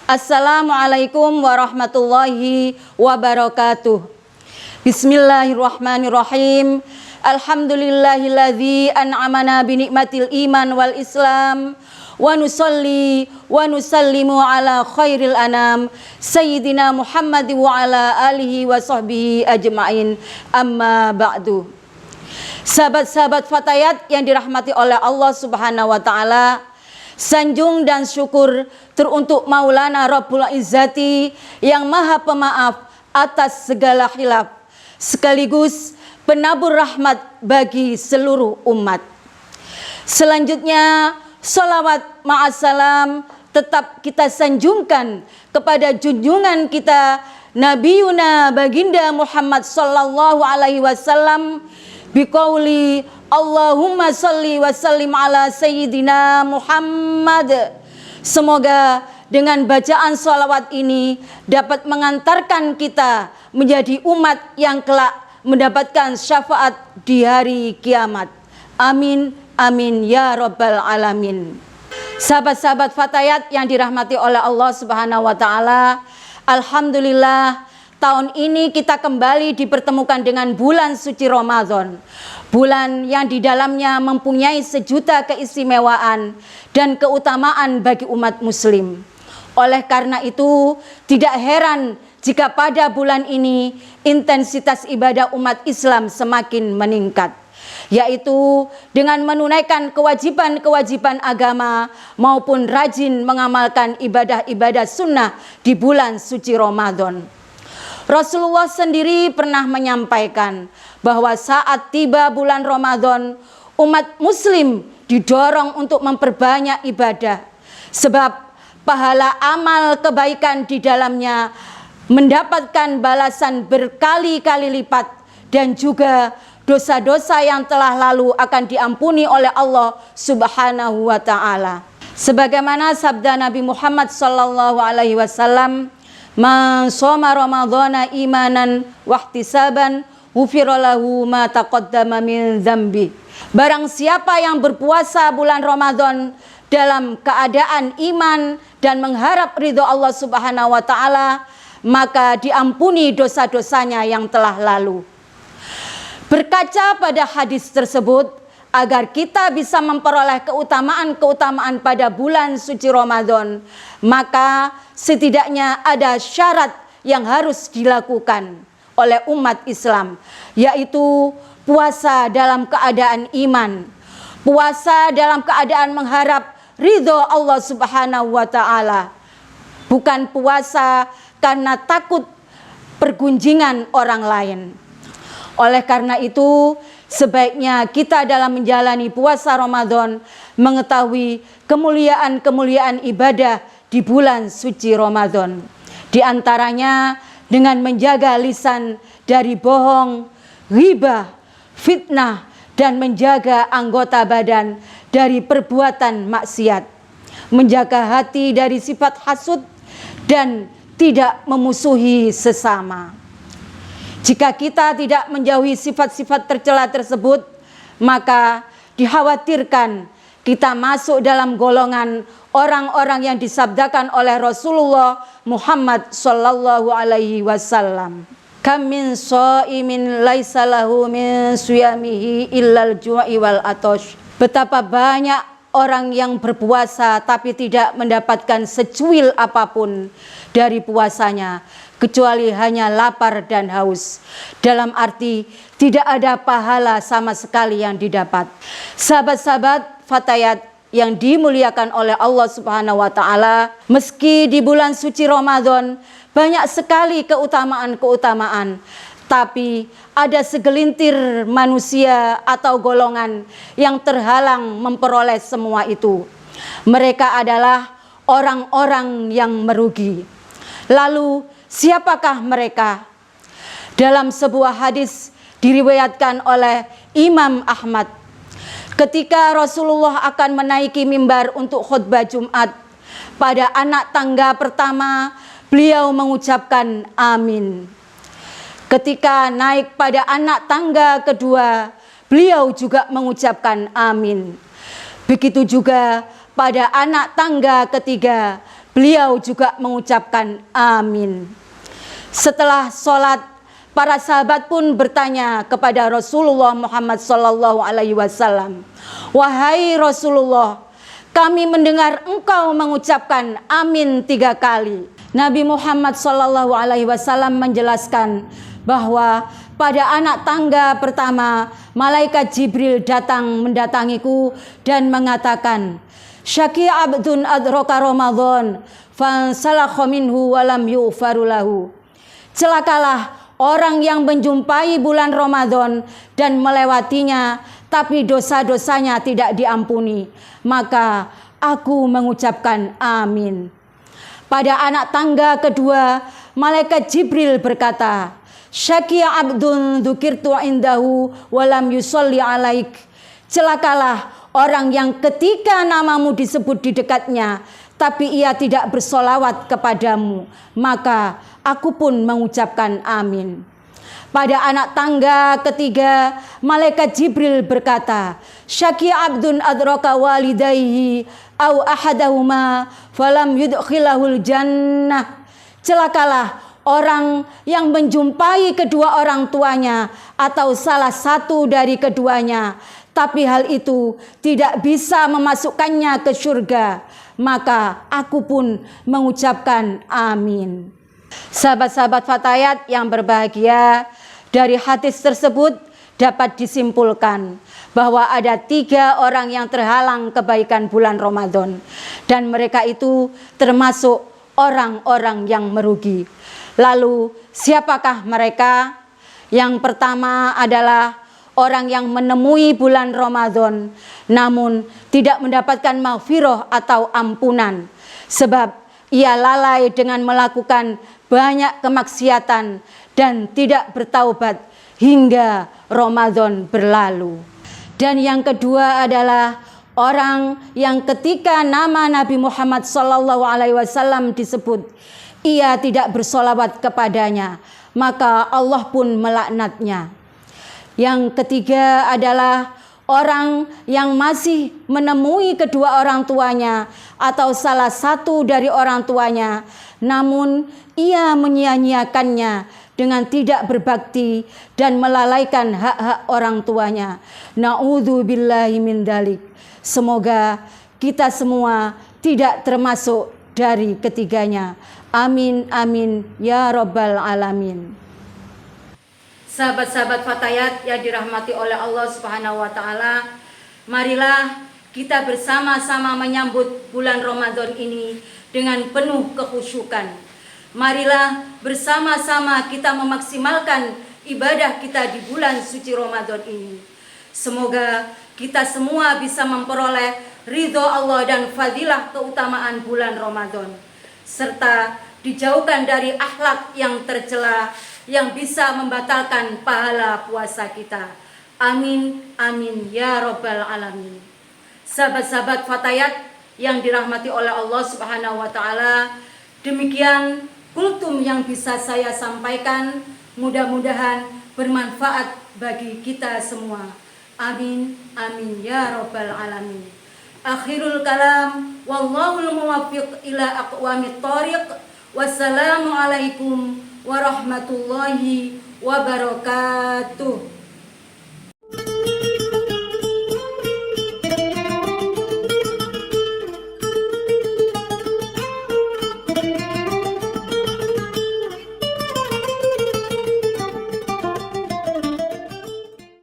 Assalamualaikum warahmatullahi wabarakatuh. Bismillahirrahmanirrahim. Alhamdulillahilladzi an'amana binikmatil iman wal islam. Wa nusalli wa nusallimu ala khairil anam Sayyidina Muhammad wa ala alihi wa sahbihi ajma'in. Amma ba'du. Sahabat-sahabat Fatayat yang dirahmati oleh Allah Subhanahu wa taala, sanjung dan syukur teruntuk Maulana Rabbul Izzati yang Maha Pemaaf atas segala khilaf, sekaligus penabur rahmat bagi seluruh umat. Selanjutnya, salawat ma'assalam tetap kita sanjungkan kepada junjungan kita Nabiuna Baginda Muhammad sallallahu alaihi wasallam biqauli Allahumma salli wa sallim ala Sayyidina Muhammad. Semoga dengan bacaan salawat ini dapat mengantarkan kita menjadi umat yang kelak mendapatkan syafaat di hari kiamat. Amin, amin ya rabbal alamin. Sahabat-sahabat Fatayat yang dirahmati oleh Allah Subhanahu wa taala, alhamdulillah tahun ini kita kembali dipertemukan dengan bulan suci Ramadan. Bulan yang di dalamnya mempunyai sejuta keistimewaan dan keutamaan bagi umat muslim. Oleh karena itu, tidak heran jika pada bulan ini intensitas ibadah umat Islam semakin meningkat, yaitu dengan menunaikan kewajiban-kewajiban agama maupun rajin mengamalkan ibadah-ibadah sunnah di bulan suci Ramadan. Rasulullah sendiri pernah menyampaikan bahwa saat tiba bulan Ramadan, umat muslim didorong untuk memperbanyak ibadah, sebab pahala amal kebaikan di dalamnya mendapatkan balasan berkali-kali lipat, dan juga dosa-dosa yang telah lalu akan diampuni oleh Allah Subhanahu wa taala. Sebagaimana sabda Nabi Muhammad sallallahu alaihi wasallam, "Man shoma Ramadhana imanan wahtisaban, ghufira lahu ma taqaddama min dzambi." Barang siapa yang berpuasa bulan Ramadan dalam keadaan iman dan mengharap ridho Allah Subhanahu wa taala, maka diampuni dosa-dosanya yang telah lalu. Berkaca pada hadis tersebut, agar kita bisa memperoleh keutamaan-keutamaan pada bulan suci Ramadan, maka setidaknya ada syarat yang harus dilakukan oleh umat Islam, yaitu puasa dalam keadaan iman, puasa dalam keadaan mengharap ridho Allah Subhanahu wa taala, bukan puasa karena takut pergunjingan orang lain. Oleh karena itu, sebaiknya kita dalam menjalani puasa Ramadan mengetahui kemuliaan-kemuliaan ibadah di bulan suci Ramadan. Di antaranya dengan menjaga lisan dari bohong, ghibah, fitnah, dan menjaga anggota badan dari perbuatan maksiat, menjaga hati dari sifat hasud, dan tidak memusuhi sesama. Jika kita tidak menjauhi sifat-sifat tercela tersebut, maka dikhawatirkan kita masuk dalam golongan orang-orang yang disabdakan oleh Rasulullah Muhammad sallallahu alaihi wasallam, "Kam min shaimin laisa lahu min siyamihi illal ju'i wal atash." Betapa banyak orang yang berpuasa tapi tidak mendapatkan secuil apapun dari puasanya, kecuali hanya lapar dan haus. Dalam arti tidak ada pahala sama sekali yang didapat. Sahabat-sahabat Fatayat yang dimuliakan oleh Allah Subhanahu wa taala, meski di bulan suci Ramadan banyak sekali keutamaan-keutamaan, tapi ada segelintir manusia atau golongan yang terhalang memperoleh semua itu. Mereka adalah orang-orang yang merugi. Lalu siapakah mereka? Dalam sebuah hadis diriwayatkan oleh Imam Ahmad, ketika Rasulullah akan menaiki mimbar untuk khutbah Jumat, pada anak tangga pertama beliau mengucapkan amin. Ketika naik pada anak tangga kedua, beliau juga mengucapkan amin. Begitu juga pada anak tangga ketiga, beliau juga mengucapkan amin. Setelah sholat, para sahabat pun bertanya kepada Rasulullah Muhammad SAW, "Wahai Rasulullah, kami mendengar engkau mengucapkan amin 3 kali." Nabi Muhammad SAW menjelaskan bahwa pada anak tangga pertama, malaikat Jibril datang mendatangiku dan mengatakan, "Syaki abdun adraka Ramadan fansalakha minhu walam yu'faru lahu." Celakalah orang yang menjumpai bulan Ramadan dan melewatinya, tapi dosa-dosanya tidak diampuni. Maka aku mengucapkan amin. Pada anak tangga kedua, malaikat Jibril berkata, "Syaki abdun dzukirtu indahu walam yusolli alaik." Celakalah orang yang ketika namamu disebut di dekatnya, tapi ia tidak bersolawat kepadamu. Maka aku pun mengucapkan amin. Pada anak tangga ketiga, malaikat Jibril berkata, "Syaki abdun adraka walidayhi au ahadahuma falam yudkhilahul jannah." Celakalah orang yang menjumpai kedua orang tuanya atau salah satu dari keduanya, tapi hal itu tidak bisa memasukkannya ke surga. Maka aku pun mengucapkan amin. Sahabat-sahabat Fatayat yang berbahagia, dari hadis tersebut dapat disimpulkan bahwa ada 3 orang yang terhalang kebaikan bulan Ramadan, dan mereka itu termasuk orang-orang yang merugi. Lalu siapakah mereka? Yang pertama adalah orang yang menemui bulan Ramadan namun tidak mendapatkan maghfirah atau ampunan, sebab ia lalai dengan melakukan banyak kemaksiatan dan tidak bertaubat hingga Ramadan berlalu. Dan yang kedua adalah orang yang ketika nama Nabi Muhammad SAW disebut, ia tidak bersolawat kepadanya, maka Allah pun melaknatnya. Yang ketiga adalah orang yang masih menemui kedua orang tuanya atau salah satu dari orang tuanya, namun ia menyia-nyiakannya dengan tidak berbakti dan melalaikan hak-hak orang tuanya. Na'udzubillahi min dzalik. Semoga kita semua tidak termasuk dari ketiganya. Amin amin ya rabbal alamin. Sahabat-sahabat Fatayat yang dirahmati oleh Allah Subhanahu wa taala, marilah kita bersama-sama menyambut bulan Ramadan ini dengan penuh kekhusyukan. Marilah bersama-sama kita memaksimalkan ibadah kita di bulan suci Ramadan ini. Semoga kita semua bisa memperoleh ridho Allah dan fadilah keutamaan bulan Ramadan, serta dijauhkan dari akhlak yang tercela yang bisa membatalkan pahala puasa kita. Amin amin ya rabbal alamin. Sahabat-sahabat Fatayat yang dirahmati oleh Allah Subhanahu wa taala, demikian kultum yang bisa saya sampaikan. Mudah-mudahan bermanfaat bagi kita semua. Amin amin ya rabbal alamin. Akhirul kalam, wallahul muwaffiq ila aqwamit thoriq. Wassalamualaikum warahmatullahi wabarakatuh.